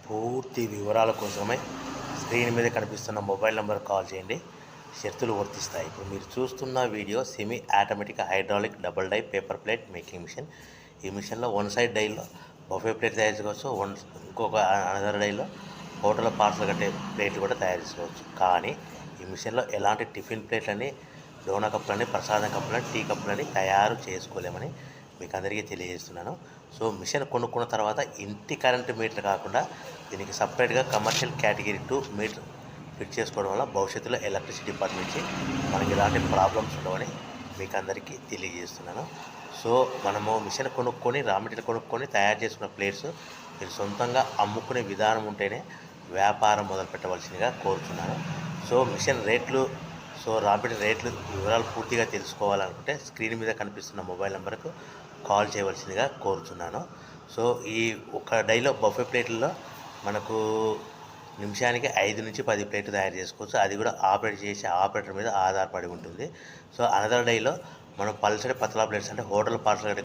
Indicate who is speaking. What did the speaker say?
Speaker 1: పూర్తి వివరాల కోసమే స్క్రీన్ మీద కనిపిస్తున్న మొబైల్ నెంబర్ కాల్ చేయండి. షరతులు వర్తిస్తాయి. ఇప్పుడు మీరు చూస్తున్న video semi automatic hydraulic double die paper plate making machine. ఈ మిషన్లో వన్ సైడ్ డైలో బఫే ప్లేట్ తయారు చేసుకోవచ్చు. ఇంకొక అనదర్ డైలో హోటల్ పార్సల్ కట్టే ప్లేట్లు కూడా తయారు చేసుకోవచ్చు. కానీ ఈ మిషన్లో ఎలాంటి టిఫిన్ ప్లేట్లని, డోనా కప్పులని, ప్రసాదం కప్పులని, టీ కప్పులని తయారు చేసుకోలేమని మీకు అందరికీ తెలియజేస్తున్నాను. సో మిషన్ కొనుక్కున్న తర్వాత ఇంటి కరెంటు మీటర్ కాకుండా దీనికి సపరేట్గా కమర్షియల్ కేటగిరీ 2 మీటర్ ఫిట్ చేసుకోవడం వల్ల భవిష్యత్తులో ఎలక్ట్రిసిటీ డిపార్ట్మెంట్ నుంచి మనకి ఎలాంటి ప్రాబ్లమ్స్ ఉండవని మీకు అందరికీ తెలియజేస్తున్నాను. సో మనము మిషన్ కొనుక్కొని రా మెటీరియల్ కొనుక్కొని తయారు చేసుకున్న ప్లేట్స్ మీరు సొంతంగా అమ్ముకునే విధానం ఉంటేనే వ్యాపారం మొదలు పెట్టవలసిందిగా కోరుతున్నాను. సో మిషన్ రేట్లు, రా మెటీరియల్ రేట్లు వివరాలు పూర్తిగా తెలుసుకోవాలనుకుంటే స్క్రీన్ మీద కనిపిస్తున్న మొబైల్ నెంబర్కు కాల్ చేయవలసిందిగా కోరుతున్నాను. సో ఈ ఒక డైలో బఫే ప్లేట్లలో మనకు నిమిషానికి 5 నుంచి 10 ప్లేట్లు తయారు చేసుకోవచ్చు. అది కూడా ఆపరేట్ చేసే ఆపరేటర్ మీద ఆధారపడి ఉంటుంది. సో అనదర్ డైలో మనం పల్సటి పతలా ప్లేట్స్ అంటే హోటల్ పార్సల్